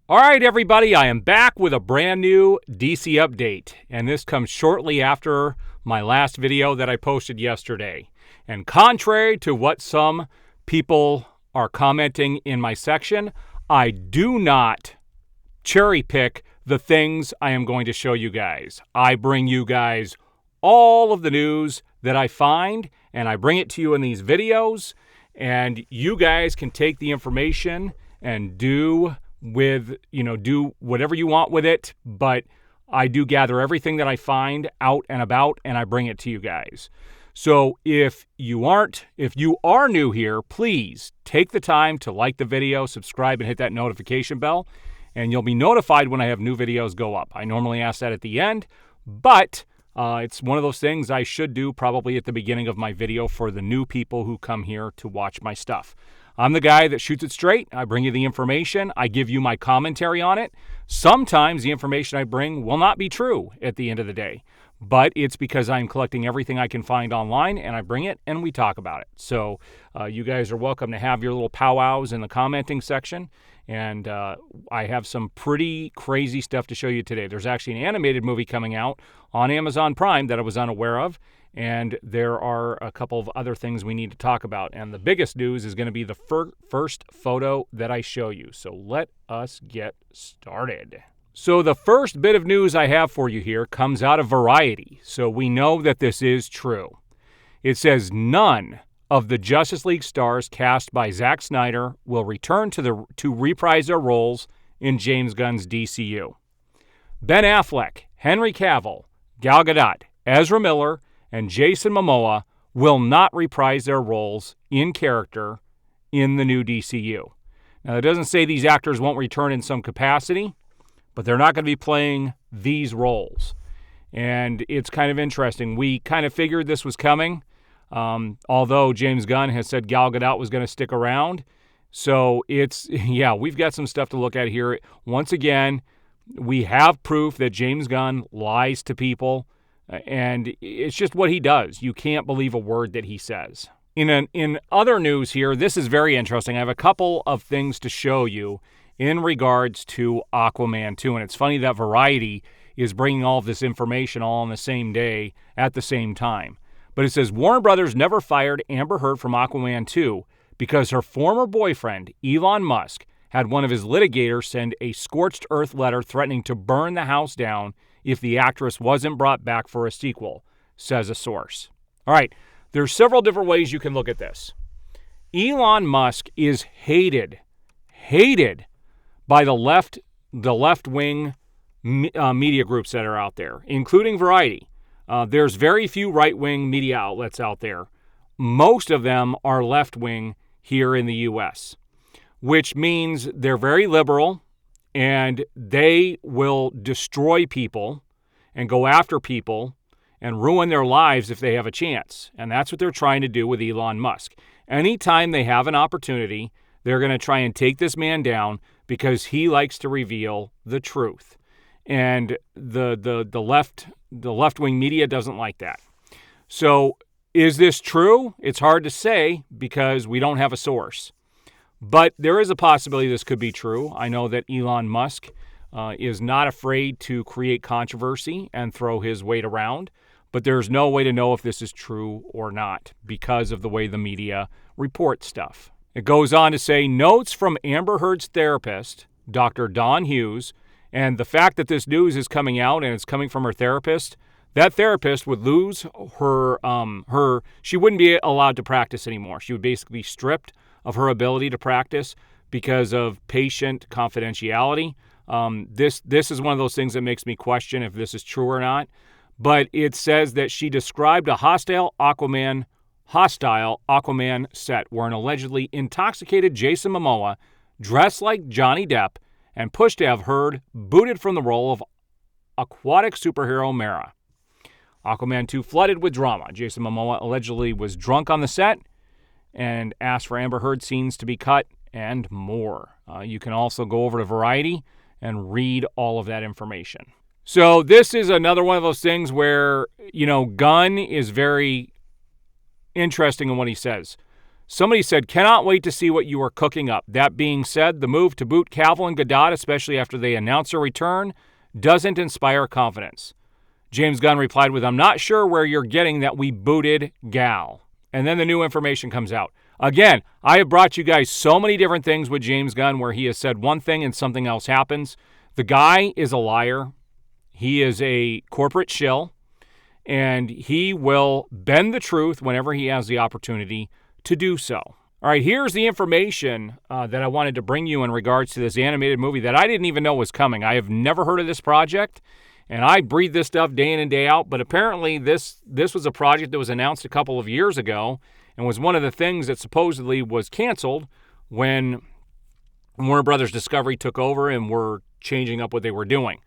All right, everybody, I am back with a brand new DC update, and this comes shortly after my last video that I posted yesterday. And contrary to what some people are commenting in my section, I do not cherry pick the things I am going to show you guys. I bring you guys all of the news that I find, and I bring it to you in these videos, and you guys can take the information and do whatever you want with it, but I do gather everything that I find out and about, and I bring it to you guys. So if you are new here, please take the time to like the video, subscribe, and hit that notification bell, and you'll be notified when I have new videos go up. I normally ask that at the end, but it's one of those things I should do probably at the beginning of my video for the new people who come here to watch my stuff. I'm the guy that shoots it straight. I bring you the information. I give you my commentary on it. Sometimes the information I bring will not be true at the end of the day, but it's because I'm collecting everything I can find online, and I bring it and we talk about it. So you guys are welcome to have your little powwows in the commenting section, and I have some pretty crazy stuff to show you today. There's actually an animated movie coming out on Amazon Prime that I was unaware of, and there are a couple of other things we need to talk about. And the biggest news is going to be the first photo that I show you. So let us get started. So the first bit of news I have for you here comes out of Variety. So we know that this is true. It says none of the Justice League stars cast by Zack Snyder will return to reprise their roles in James Gunn's DCU. Ben Affleck, Henry Cavill, Gal Gadot, Ezra Miller, and Jason Momoa will not reprise their roles in character in the new DCU. Now, it doesn't say these actors won't return in some capacity, but they're not going to be playing these roles. And it's kind of interesting. We kind of figured this was coming, although James Gunn has said Gal Gadot was going to stick around. So we've got some stuff to look at here. Once again, we have proof that James Gunn lies to people. And it's just what he does. You can't believe a word that he says. In other news here, this is very interesting. I have a couple of things to show you in regards to Aquaman 2. And it's funny that Variety is bringing all of this information all on the same day at the same time. But it says Warner Brothers never fired Amber Heard from Aquaman 2 because her former boyfriend, Elon Musk, had one of his litigators send a scorched earth letter threatening to burn the house down if the actress wasn't brought back for a sequel, says a source. All right, there's several different ways you can look at this. Elon Musk is hated by the left-wing media groups that are out there, including Variety. There's very few right-wing media outlets out there. Most of them are left-wing here in the U.S., which means they're very liberal, and they will destroy people and go after people and ruin their lives if they have a chance. And that's what they're trying to do with Elon Musk. Anytime they have an opportunity, they're going to try and take this man down because he likes to reveal the truth. And the left-wing media doesn't like that. So is this true? It's hard to say because we don't have a source. But there is a possibility this could be true. I know that Elon Musk is not afraid to create controversy and throw his weight around, but there's no way to know if this is true or not because of the way the media reports stuff. It goes on to say, notes from Amber Heard's therapist, Dr. Dawn Hughes, and the fact that this news is coming out and it's coming from her therapist, that therapist would lose she wouldn't be allowed to practice anymore. She would basically be stripped of her ability to practice because of patient confidentiality. This is one of those things that makes me question if this is true or not. But it says that she described a hostile Aquaman set where an allegedly intoxicated Jason Momoa, dressed like Johnny Depp, and pushed to have Heard booted from the role of aquatic superhero Mera. Aquaman 2 flooded with drama. Jason Momoa allegedly was drunk on the set and asked for Amber Heard scenes to be cut and more. You can also go over to Variety and read all of that information. So this is another one of those things where, Gunn is very interesting in what he says. Somebody said, cannot wait to see what you are cooking up. That being said, the move to boot Cavill and Godot, especially after they announce a return, doesn't inspire confidence. James Gunn replied with, I'm not sure where you're getting that we booted Gal. And then the new information comes out. Again, I have brought you guys so many different things with James Gunn where he has said one thing and something else happens. The guy is a liar. He is a corporate shill, and he will bend the truth whenever he has the opportunity to do so. All right, here's the information that I wanted to bring you in regards to this animated movie that I didn't even know was coming. I have never heard of this project, and I breathe this stuff day in and day out, but apparently this was a project that was announced a couple of years ago and was one of the things that supposedly was canceled when Warner Brothers Discovery took over and were changing up what they were doing.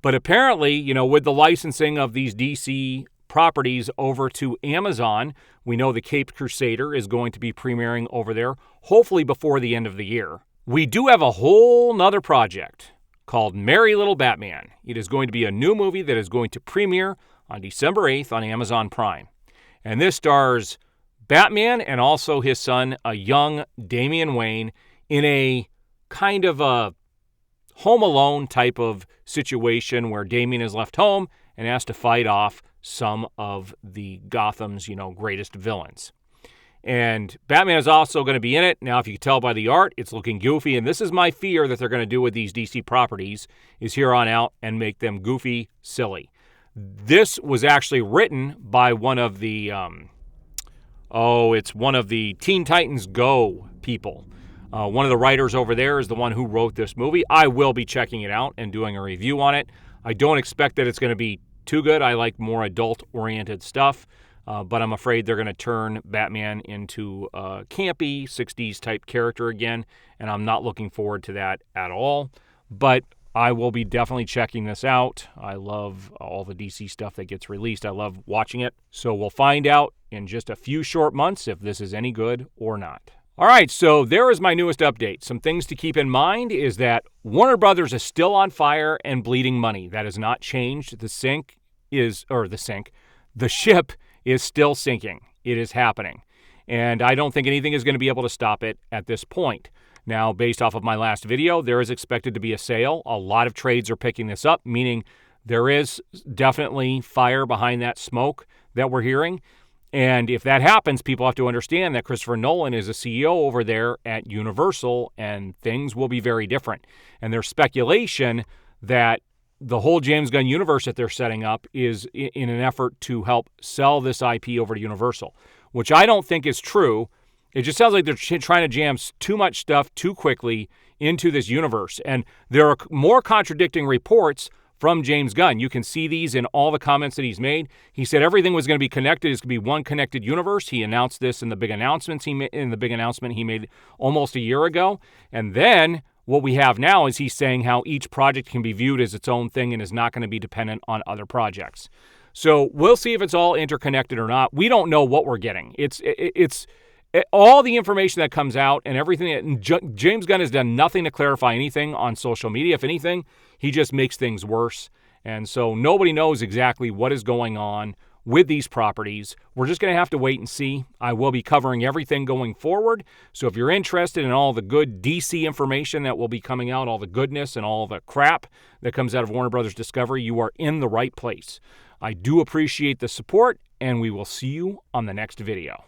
But apparently, with the licensing of these DC properties over to Amazon, we know the Caped Crusader is going to be premiering over there, hopefully before the end of the year. We do have a whole nother project called Merry Little Batman. It is going to be a new movie that is going to premiere on December 8th on Amazon Prime. And this stars Batman and also his son, a young Damian Wayne, in a kind of a Home Alone type of situation where Damian is left home and has to fight off some of the Gotham's, greatest villains. And Batman is also going to be in it. Now, if you can tell by the art, it's looking goofy. And this is my fear that they're going to do with these DC properties is here on out and make them goofy, silly. This was actually written by one of the, it's one of the Teen Titans Go people. One of the writers over there is the one who wrote this movie. I will be checking it out and doing a review on it. I don't expect that it's going to be too good. I like more adult-oriented stuff, but I'm afraid they're going to turn Batman into a campy 60s type character again, and I'm not looking forward to that at all. But I will be definitely checking this out. I love all the DC stuff that gets released. I love watching it. So we'll find out in just a few short months if this is any good or not. All right, so there is my newest update. Some things to keep in mind is that Warner Brothers is still on fire and bleeding money. That has not changed. The ship is still sinking. It is happening. And I don't think anything is going to be able to stop it at this point. Now, based off of my last video, there is expected to be a sale. A lot of trades are picking this up, meaning there is definitely fire behind that smoke that we're hearing. And if that happens, people have to understand that Christopher Nolan is a CEO over there at Universal, and things will be very different. And there's speculation that the whole James Gunn universe that they're setting up is in an effort to help sell this IP over to Universal, which I don't think is true. It just sounds like they're trying to jam too much stuff too quickly into this universe. And there are more contradicting reports from James Gunn. You can see these in all the comments that he's made. He said everything was going to be connected. It's going to be one connected universe. He announced this in the big announcement he made almost a year ago. And then what we have now is he's saying how each project can be viewed as its own thing and is not going to be dependent on other projects. So we'll see if it's all interconnected or not. We don't know what we're getting. It's all the information that comes out and everything. James Gunn has done nothing to clarify anything on social media. If anything, he just makes things worse. And so nobody knows exactly what is going on with these properties. We're just going to have to wait and see. I will be covering everything going forward. So if you're interested in all the good DC information that will be coming out, all the goodness and all the crap that comes out of Warner Brothers Discovery, you are in the right place. I do appreciate the support, and we will see you on the next video.